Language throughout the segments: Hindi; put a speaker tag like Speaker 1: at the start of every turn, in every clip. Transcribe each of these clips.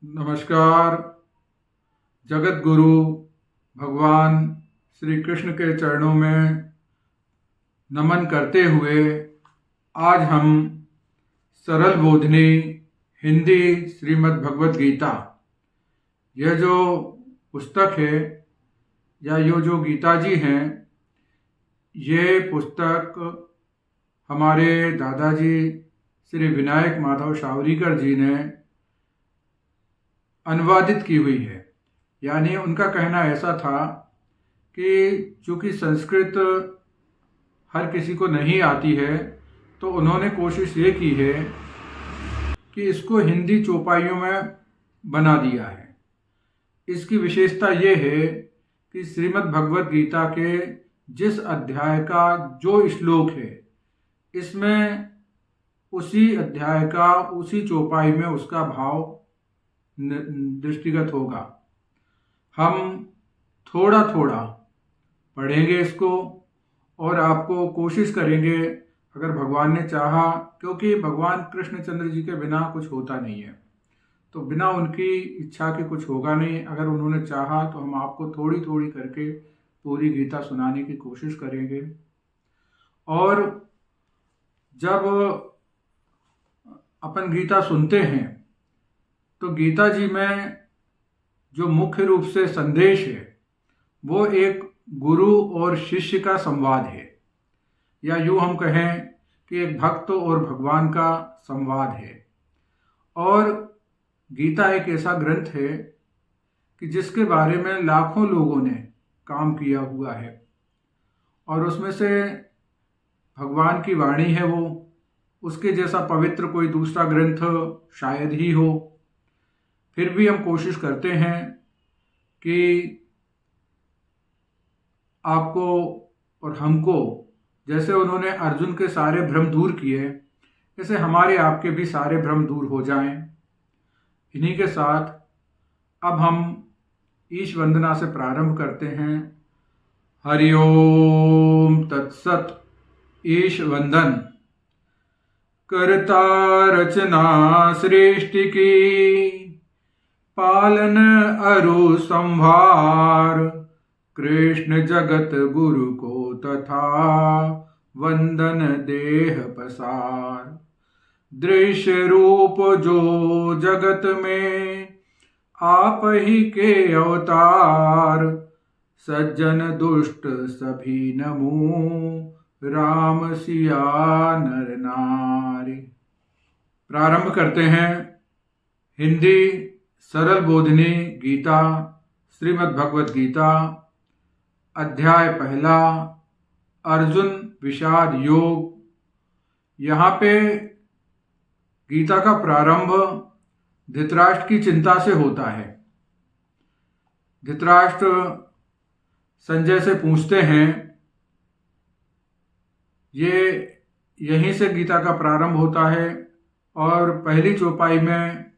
Speaker 1: नमस्कार। जगत गुरु भगवान श्री कृष्ण के चरणों में नमन करते हुए आज हम सरल बोधनी हिंदी श्रीमद् भगवत गीता, यह जो पुस्तक है या ये जो गीता जी हैं, ये पुस्तक हमारे दादाजी श्री विनायक माधव शावरीकर जी ने अनुवादित की हुई है। यानी उनका कहना ऐसा था कि चूँकि संस्कृत हर किसी को नहीं आती है, तो उन्होंने कोशिश ये की है कि इसको हिंदी चौपाइयों में बना दिया है। इसकी विशेषता ये है कि श्रीमद् भगवत गीता के जिस अध्याय का जो श्लोक है, इसमें उसी अध्याय का उसी चौपाई में उसका भाव दृष्टिगत होगा। हम थोड़ा थोड़ा पढ़ेंगे इसको और आपको कोशिश करेंगे, अगर भगवान ने चाहा, क्योंकि भगवान कृष्णचंद्र जी के बिना कुछ होता नहीं है, तो बिना उनकी इच्छा के कुछ होगा नहीं। अगर उन्होंने चाहा तो हम आपको थोड़ी थोड़ी करके पूरी गीता सुनाने की कोशिश करेंगे। और जब अपन गीता सुनते हैं तो गीता जी में जो मुख्य रूप से संदेश है वो एक गुरु और शिष्य का संवाद है, या यूँ हम कहें कि एक भक्त और भगवान का संवाद है। और गीता एक ऐसा ग्रंथ है कि जिसके बारे में लाखों लोगों ने काम किया हुआ है, और उसमें से भगवान की वाणी है वो, उसके जैसा पवित्र कोई दूसरा ग्रंथ शायद ही हो। फिर भी हम कोशिश करते हैं कि आपको और हमको, जैसे उन्होंने अर्जुन के सारे भ्रम दूर किए, ऐसे हमारे आपके भी सारे भ्रम दूर हो जाएं। इन्हीं के साथ अब हम ईश वंदना से प्रारंभ करते हैं। हरि ओम तत्सत। ईश वंदन। करता रचना सृष्टि की, पालन अरु संभार, कृष्ण जगत गुरु को तथा वंदन देह पसार। दृश्य रूप जो जगत में आप ही के अवतार, सज्जन दुष्ट सभी नमो राम सिया नर नारी। प्रारंभ करते हैं हिंदी सरल बोधनी गीता श्रीमद् भगवत गीता, अध्याय पहला, अर्जुन विषाद योग। यहाँ पे गीता का प्रारंभ धृतराष्ट्र की चिंता से होता है। धृतराष्ट्र संजय से पूछते हैं, ये यहीं से गीता का प्रारंभ होता है, और पहली चौपाई में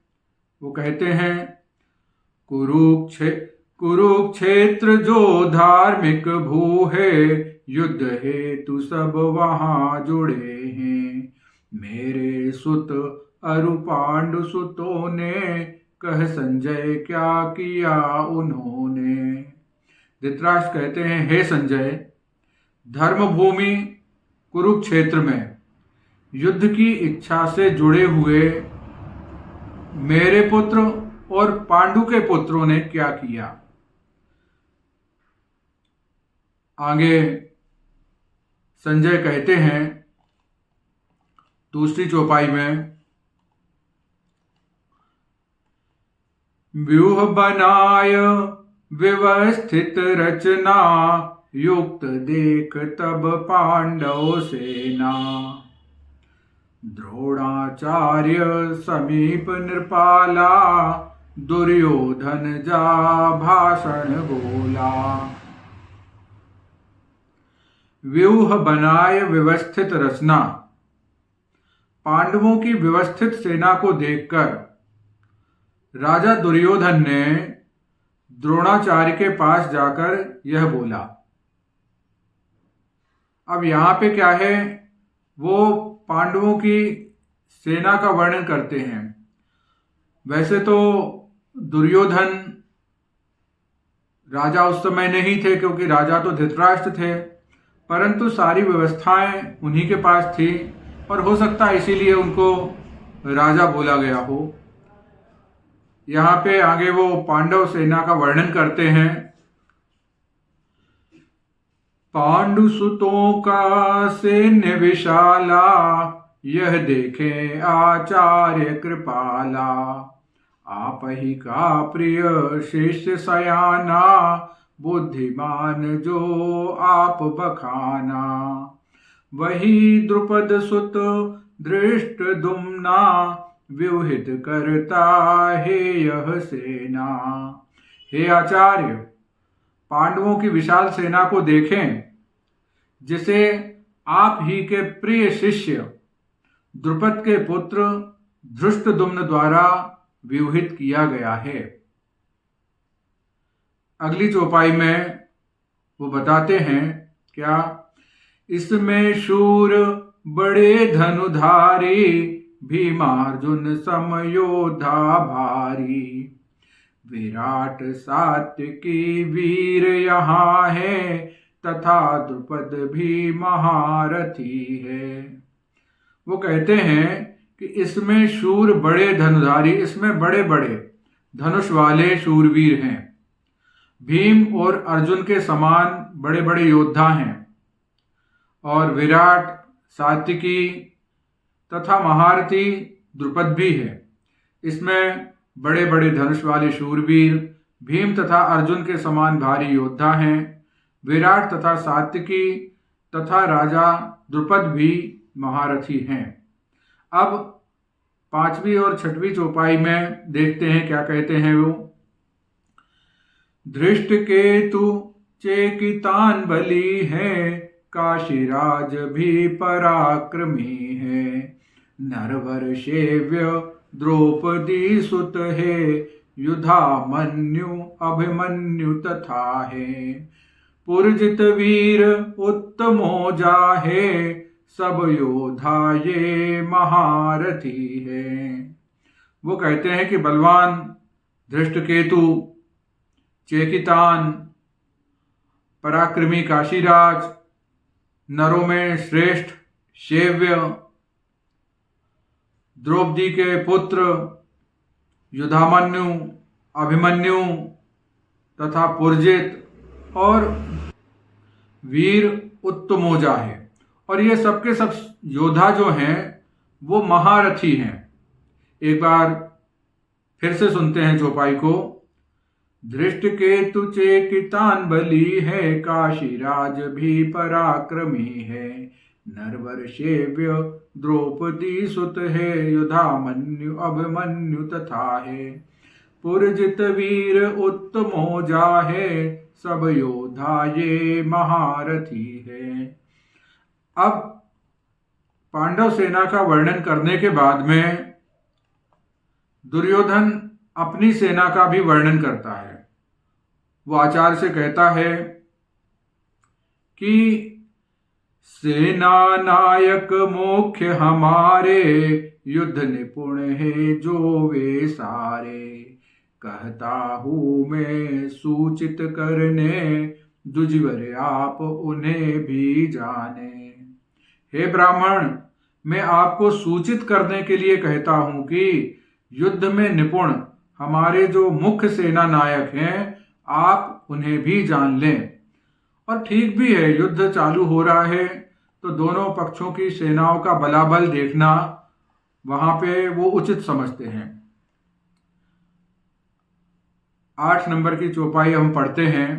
Speaker 1: वो कहते हैं, कुरुक्षेत्र जो धार्मिक भू है, युद्ध हेतु सब वहां जुड़े हैं। मेरे सुत अरु पांडु सुतों ने, कह संजय क्या किया उन्होंने। धृतराष्ट्र कहते हैं, हे संजय, धर्मभूमि कुरुक्षेत्र में युद्ध की इच्छा से जुड़े हुए मेरे पुत्र और पांडु के पुत्रों ने क्या किया। आगे संजय कहते हैं दूसरी चौपाई में, व्यूह बनाय व्यवस्थित रचना, युक्त देख तब पांडव सेना। द्रोणाचार्य समीप नृपाला, दुर्योधन जा भाषण बोला। व्यूह बनाए व्यवस्थित रचना। पांडवों की व्यवस्थित सेना को देखकर राजा दुर्योधन ने द्रोणाचार्य के पास जाकर यह बोला। अब यहाँ पे क्या है, वो पांडवों की सेना का वर्णन करते हैं। वैसे तो दुर्योधन राजा उस समय नहीं थे, क्योंकि राजा तो धृतराष्ट्र थे, परंतु सारी व्यवस्थाएं उन्हीं के पास थी और हो सकता है इसीलिए उनको राजा बोला गया हो। यहाँ पे आगे वो पांडव सेना का वर्णन करते हैं। पांडुसुतों का सैन्य विशाला, यह देखे आचार्य कृपाला। आप ही का प्रिय शिष्य सयाना, बुद्धिमान जो आप बखाना। वही द्रुपद सुत धृष्टद्युम्ना, व्यूहित करता है यह सेना। हे आचार्य, पांडवों की विशाल सेना को देखें, जिसे आप ही के प्रिय शिष्य द्रुपद के पुत्र धृष्टद्युम्न द्वारा व्यूहित किया गया है। अगली चौपाई में वो बताते हैं क्या, इसमें शूर बड़े धनुधारी, भीमार्जुन सम योद्धा भारी। विराट सात्विकी वीर यहाँ है, तथा द्रुपद भी महारथी है। वो कहते हैं कि इसमें शूर बड़े धनुधारी, इसमें बड़े बड़े धनुष वाले शूरवीर हैं। भीम और अर्जुन के समान बड़े बड़े योद्धा हैं, और विराट, सात्विकी तथा महारथी द्रुपद भी है। इसमें बड़े बड़े धनुष वाले शूरवीर भीम तथा अर्जुन के समान भारी योद्धा हैं। विराट तथा सात्विकी तथा राजा द्रुपद भी महारथी हैं। अब 5वीं और 6वीं चौपाई में देखते हैं क्या कहते हैं वो। धृष्टकेतु चेकितान बली है, काशीराज भी पराक्रमी है। नरवर सेव्य द्रौपदी सुत है, युधामन्यु अभिमन्यु तथा है। पुरजित वीर उत्तमो जाहे, सब योद्धा ये महारथी है। वो कहते हैं कि बलवान धृष्टकेतु, चेकितान, पराक्रमी काशीराज, नरों में श्रेष्ठ सेव्य, द्रौपदी के पुत्र युधामन्यु, अभिमन्यु तथा पुरजित और वीर उत्तमोजा है। और ये सबके सब योद्धा जो हैं वो महारथी हैं। एक बार फिर से सुनते हैं चौपाई को। धृष्टकेतु चेकितान बली है, काशीराज भी पराक्रमी है। नरवर सेव्य द्रौपदी सुत है, युधामन्यु अभिमन्यु तथा है। पुरजित वीर उत्तमो जाहे, सब योद्धा ये महारथी है। अब पांडव सेना का वर्णन करने के बाद में दुर्योधन अपनी सेना का भी वर्णन करता है। वो आचार्य से कहता है कि सेना नायक मुख्य हमारे, युद्ध निपुण है जो वे सारे। कहता हूँ मैं सूचित करने, दुजिवर आप उन्हें भी जाने। हे ब्राह्मण, मैं आपको सूचित करने के लिए कहता हूँ कि युद्ध में निपुण हमारे जो मुख्य सेना नायक हैं, आप उन्हें भी जान लें। और ठीक भी है, युद्ध चालू हो रहा है तो दोनों पक्षों की सेनाओं का बलाबल देखना वहां पे वो उचित समझते हैं। 8 नंबर की चौपाई हम पढ़ते हैं।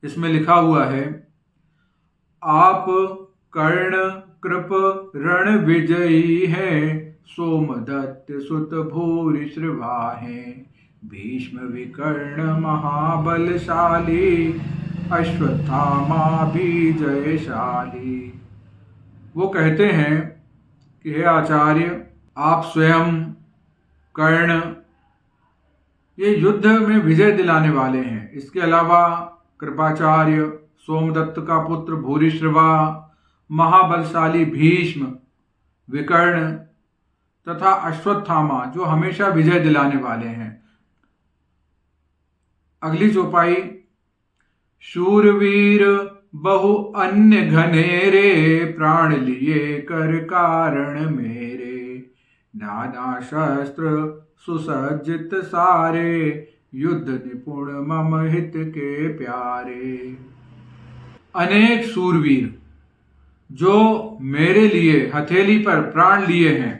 Speaker 1: इसमें लिखा हुआ है, आप कर्ण कृप रण विजयी हैं, सोमदत्त सुत भूरि श्रवा हैं। भीष्म विकर्ण महाबलशाली, अश्वत्थामा भी जयशाली। वो कहते हैं कि हे आचार्य, आप स्वयं कर्ण ये युद्ध में विजय दिलाने वाले हैं। इसके अलावा कृपाचार्य, सोमदत्त का पुत्र भूरिश्रवा, महाबलशाली भीष्म, विकर्ण तथा अश्वत्थामा जो हमेशा विजय दिलाने वाले हैं। अगली चौपाई, शूरवीर बहु अन्य घनेरे, प्राण लिए कर कारण मेरे, नाना शस्त्र सुसज्जित सारे, युद्ध निपुण मम हित के प्यारे। अनेक शूरवीर जो मेरे लिए हथेली पर प्राण लिए हैं,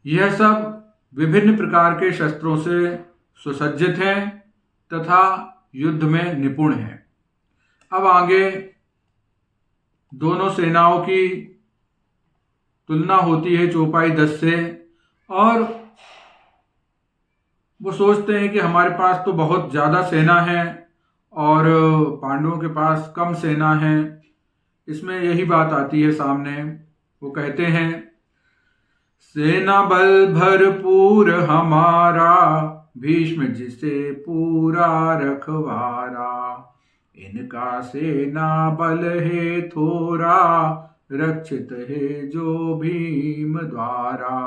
Speaker 1: यह सब विभिन्न प्रकार के शस्त्रों से सुसज्जित हैं तथा युद्ध में निपुण हैं। अब आगे दोनों सेनाओं की तुलना होती है चौपाई 10 से, और वो सोचते हैं कि हमारे पास तो बहुत ज़्यादा सेना है और पांडवों के पास कम सेना है। इसमें यही बात आती है सामने। वो कहते हैं, सेना बल भरपूर हमारा, भीष्म जिसे पूरा रखवारा, इनका सेना बल है थोड़ा, रक्षित है जो भीम द्वारा।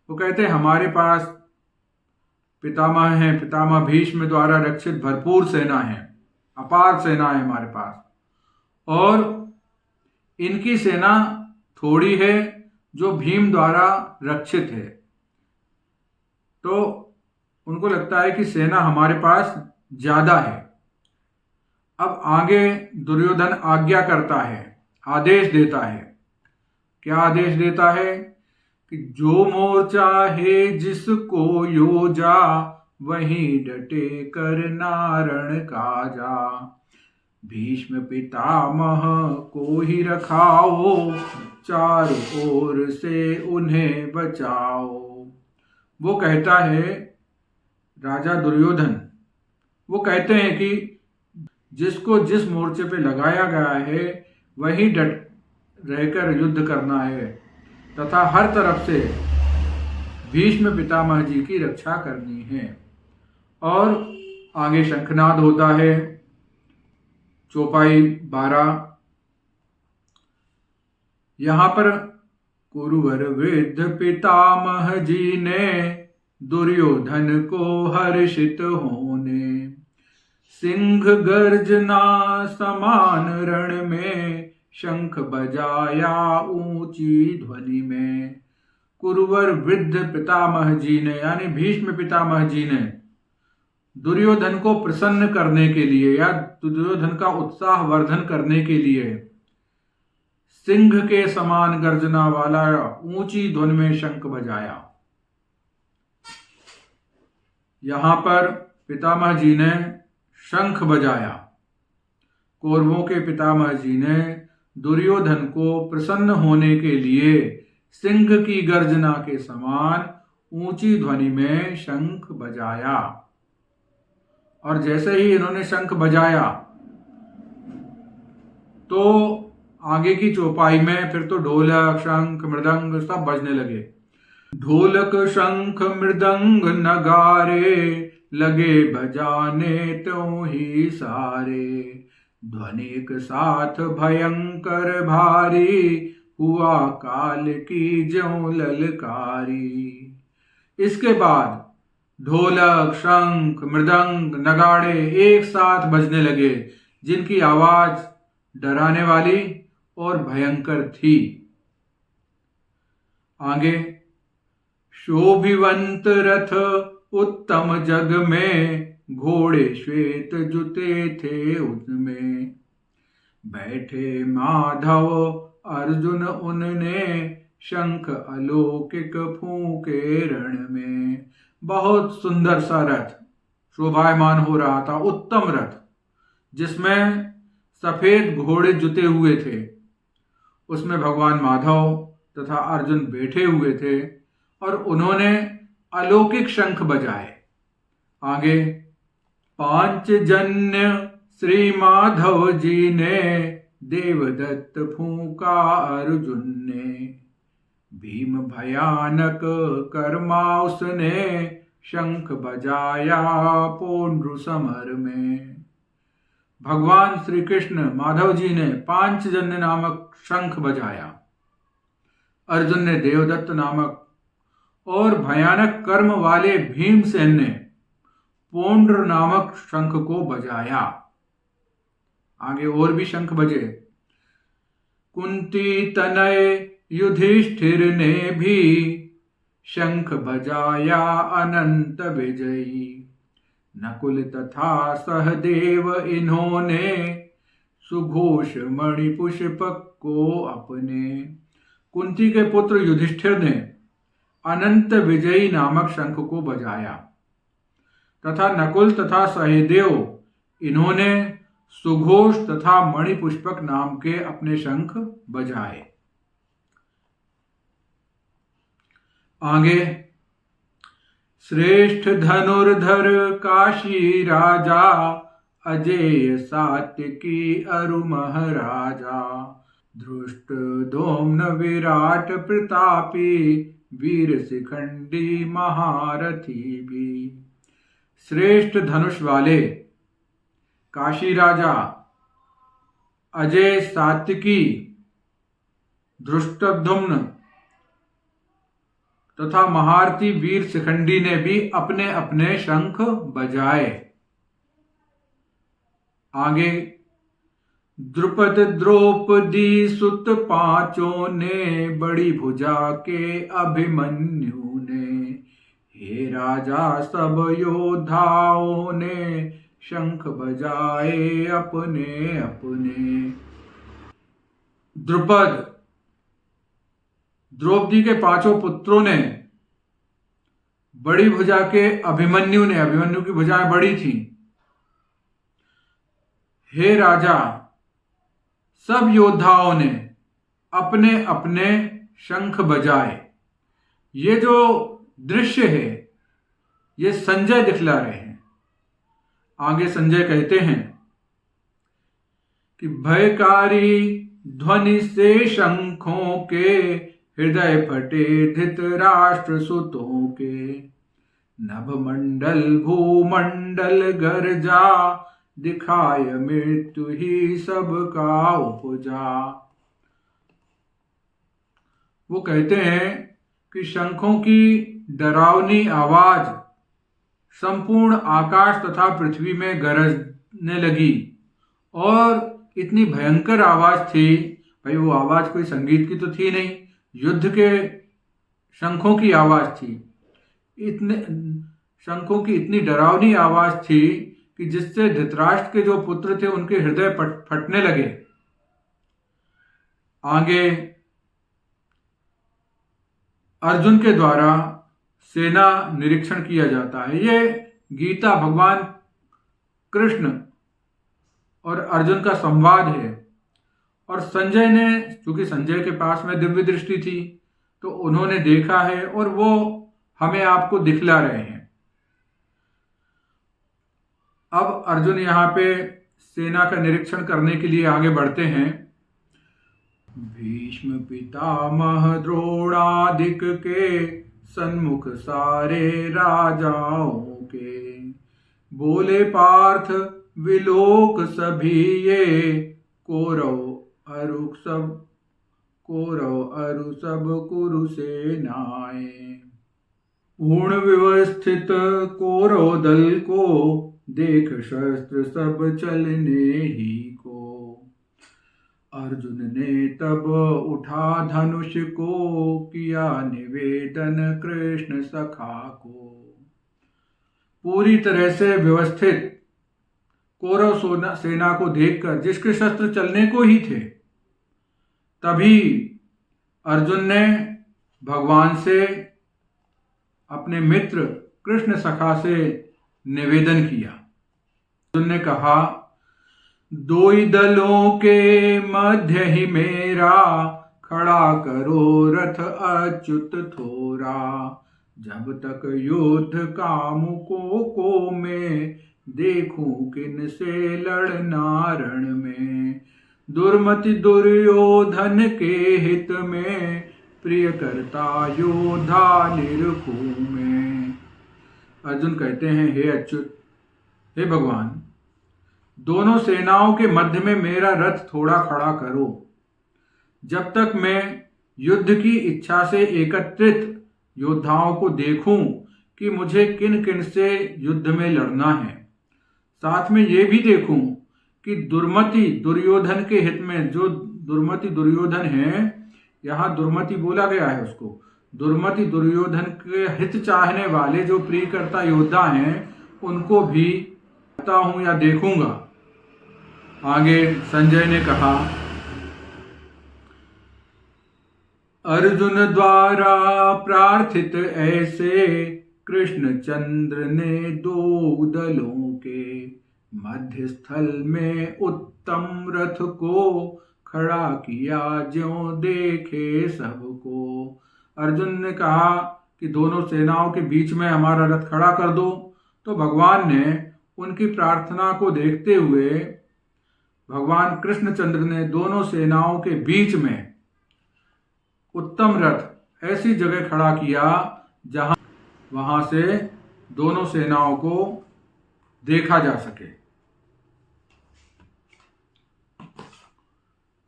Speaker 1: वो कहते हैं हमारे पास पितामह हैं, पितामह भीष्म द्वारा रक्षित भरपूर सेना है, अपार सेना है हमारे पास, और इनकी सेना थोड़ी है जो भीम द्वारा रक्षित है। तो उनको लगता है कि सेना हमारे पास ज्यादा है। अब आगे दुर्योधन आज्ञा करता है, आदेश देता है। क्या आदेश देता है कि जो मोर्चा है जिसको योजा, वहीं डटे कर नारण काजा, भीष्म पितामह को ही रखाओ, चारों ओर से उन्हें बचाओ। वो कहता है, राजा दुर्योधन वो कहते हैं कि जिसको जिस मोर्चे पे लगाया गया है वही डट रहकर युद्ध करना है तथा हर तरफ से भीष्म पितामह जी की रक्षा करनी है। और आगे शंखनाद होता है। चौपाई 12। यहाँ पर कुरुवर वृद्ध पितामह जी ने, दुर्योधन को हर्षित होने, सिंह गर्जना समान रण में, शंख बजाया ऊंची ध्वनि में। कुरुवर वृद्ध पितामह जी ने यानी भीष्म पितामह जी ने दुर्योधन को प्रसन्न करने के लिए या दुर्योधन का उत्साह वर्धन करने के लिए सिंह के समान गर्जना वाला ऊंची ध्वनि में शंख बजाया। यहां पर पितामह जी ने शंख बजाया। कौरवों के पितामह जी ने दुर्योधन को प्रसन्न होने के लिए सिंह की गर्जना के समान ऊंची ध्वनि में शंख बजाया। और जैसे ही इन्होंने शंख बजाया तो आगे की चौपाई में फिर तो ढोलक शंख मृदंग सब बजने लगे। ढोलक शंख मृदंग नगारे, लगे बजाने तो ही सारे, ध्वनि एक साथ भयंकर भारी, हुआ काल की ज्यों ललकारी। इसके बाद ढोलक शंख मृदंग नगाड़े एक साथ बजने लगे, जिनकी आवाज डराने वाली और भयंकर थी। आगे शोभिवंत रथ उत्तम जग में, घोड़े श्वेत जुते थे उनमें, बैठे माधव अर्जुन उनने, शंख अलौकिक फूंके रण में। बहुत सुंदर सा रथ शोभायमान हो रहा था, उत्तम रथ जिसमें सफेद घोड़े जुते हुए थे। उसमें भगवान माधव तथा अर्जुन बैठे हुए थे और उन्होंने अलौकिक शंख बजाए। आगे पांचजन्य श्री माधव जी ने, देवदत्त फूंका अर्जुन ने, भीम भयानक कर्मा उसने, शंख बजाया पौंड्र समर में। भगवान श्री कृष्ण माधव जी ने पांचजन्य नामक शंख बजाया। अर्जुन ने देवदत्त नामक और भयानक कर्म वाले भीमसेन ने पौंड्र नामक शंख को बजाया। आगे और भी शंख बजे। कुंती तनय युधिष्ठिर ने भी शंख बजाया अनंत विजयी। नकुल तथा सहदेव इन्होंने सुघोष मणिपुष्पक को अपने। कुंती के पुत्र युधिष्ठिर ने अनंत विजयी नामक शंख को बजाया तथा नकुल तथा सहदेव इन्होंने सुघोष तथा मणिपुष्पक नाम के अपने शंख बजाए। आगे। श्रेष्ठ धनुर्धर काशी राजा अजेय सात्विकी अरु महाराजा। धृष्ट दोम्न विराट प्रतापी वीर शिखंडी महारथी भी। श्रेष्ठ धनुष वाले काशी राजा अजय सात्विकी धृष्टद्युम्न तथा महारथी वीर शिखंडी ने भी अपने अपने शंख बजाए। आगे। द्रुपद द्रौपदी सुत पांचों ने बड़ी भुजा के अभिमन्यु ने। हे राजा सब योद्धाओं ने शंख बजाए अपने अपने। द्रुपद द्रौपदी के पांचों पुत्रों ने बड़ी भुजा के अभिमन्यु ने, अभिमन्यु की भुजाएं बड़ी थी। हे राजा सब योद्धाओं ने अपने अपने शंख बजाए। ये जो दृश्य है ये संजय दिखला रहे हैं। आगे संजय कहते हैं कि भयकारी ध्वनि से शंखों के हृदय फटे धृतराष्ट्र सुतों के। नभमंडल भूमंडल गर्जा दिखाय मृत्यु ही सबका उपजा। वो कहते हैं कि शंखों की डरावनी आवाज संपूर्ण आकाश तथा पृथ्वी में गरजने लगी और इतनी भयंकर आवाज थी। भाई वो आवाज कोई संगीत की तो थी नहीं, युद्ध के शंखों की आवाज थी। इतने शंखों की इतनी डरावनी आवाज थी कि जिससे धृतराष्ट्र के जो पुत्र थे उनके हृदय फटने लगे। आगे। अर्जुन के द्वारा सेना निरीक्षण किया जाता है। ये गीता भगवान कृष्ण और अर्जुन का संवाद है। और संजय ने, क्योंकि संजय के पास में दिव्य दृष्टि थी, तो उन्होंने देखा है और वो हमें आपको दिखला रहे हैं। अब अर्जुन यहाँ पे सेना का निरीक्षण करने के लिए आगे बढ़ते हैं। भीष्म पितामह द्रोणादिक के सन्मुख सारे राजाओं के। बोले पार्थ विलोक सभी ये कौरव अरु सब कुरु सेनाएं। पूर्ण व्यवस्थित कौरव दल को देख शस्त्र सब चलने ही को। अर्जुन ने तब उठा धनुष को किया निवेदन कृष्ण सखा को। पूरी तरह से व्यवस्थित कौरव सेना को देखकर, जिसके शस्त्र चलने को ही थे, तभी अर्जुन ने भगवान से, अपने मित्र कृष्ण सखा से निवेदन किया। अर्जुन ने कहा, दो ही दलों के मध्य ही मेरा खड़ा करो रथ अच्युत थोरा। जब तक युद्ध कामुकों को मैं देखूं किन से लड़ना रण में। दुर्मति दुर्योधन के हित में प्रिय करता योद्धा निरखू में। अर्जुन कहते हैं, हे अच्युत, हे भगवान, दोनों सेनाओं के मध्य में मेरा रथ थोड़ा खड़ा करो। जब तक मैं युद्ध की इच्छा से एकत्रित योद्धाओं को देखूं कि मुझे किन किन से युद्ध में लड़ना है। साथ में ये भी देखूं कि दुर्मति दुर्योधन के हित में, जो दुर्मति दुर्योधन है, यहाँ दुर्मति बोला गया है उसको, दुर्मति दुर्योधन के हित चाहने वाले जो प्रियकर्ता योद्धा हैं उनको भी देखता हूं या देखूंगा। आगे संजय ने कहा, अर्जुन द्वारा प्रार्थित ऐसे कृष्णचंद्र ने दो दलों के मध्य स्थल में उत्तम रथ को खड़ा किया ज्यों देखे सबको। अर्जुन ने कहा कि दोनों सेनाओं के बीच में हमारा रथ खड़ा कर दो। तो भगवान ने उनकी प्रार्थना को देखते हुए भगवान कृष्णचंद्र ने दोनों सेनाओं के बीच में उत्तम रथ ऐसी जगह खड़ा किया जहां वहां से दोनों सेनाओं को देखा जा सके।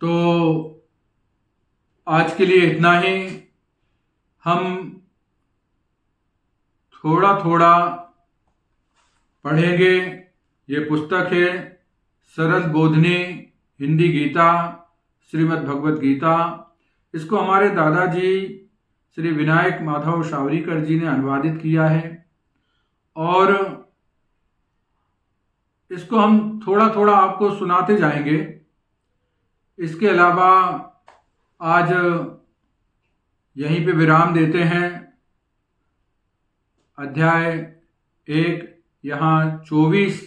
Speaker 1: तो आज के लिए इतना ही। हम थोड़ा थोड़ा पढ़ेंगे। ये पुस्तक है सरल बोधनी हिंदी गीता, श्रीमद् भगवत गीता। इसको हमारे दादाजी श्री विनायक माधव शावरीकर जी ने अनुवादित किया है और इसको हम थोड़ा थोड़ा आपको सुनाते जाएंगे। इसके अलावा आज यहीं पे विराम देते हैं। अध्याय 1 यहाँ 24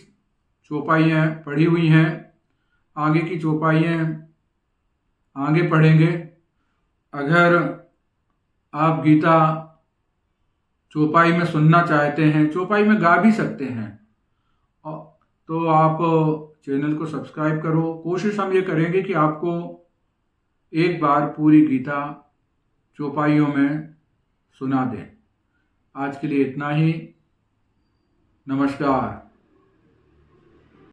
Speaker 1: चौपाइयाँ पढ़ी हुई हैं। आगे की चौपाइयाँ आगे पढ़ेंगे। अगर आप गीता चौपाई में सुनना चाहते हैं, चौपाई में गा भी सकते हैं, तो आप चैनल को सब्सक्राइब करो। कोशिश हम ये करेंगे कि आपको एक बार पूरी गीता चौपाइयों में सुना दें। आज के लिए इतना ही। नमस्कार।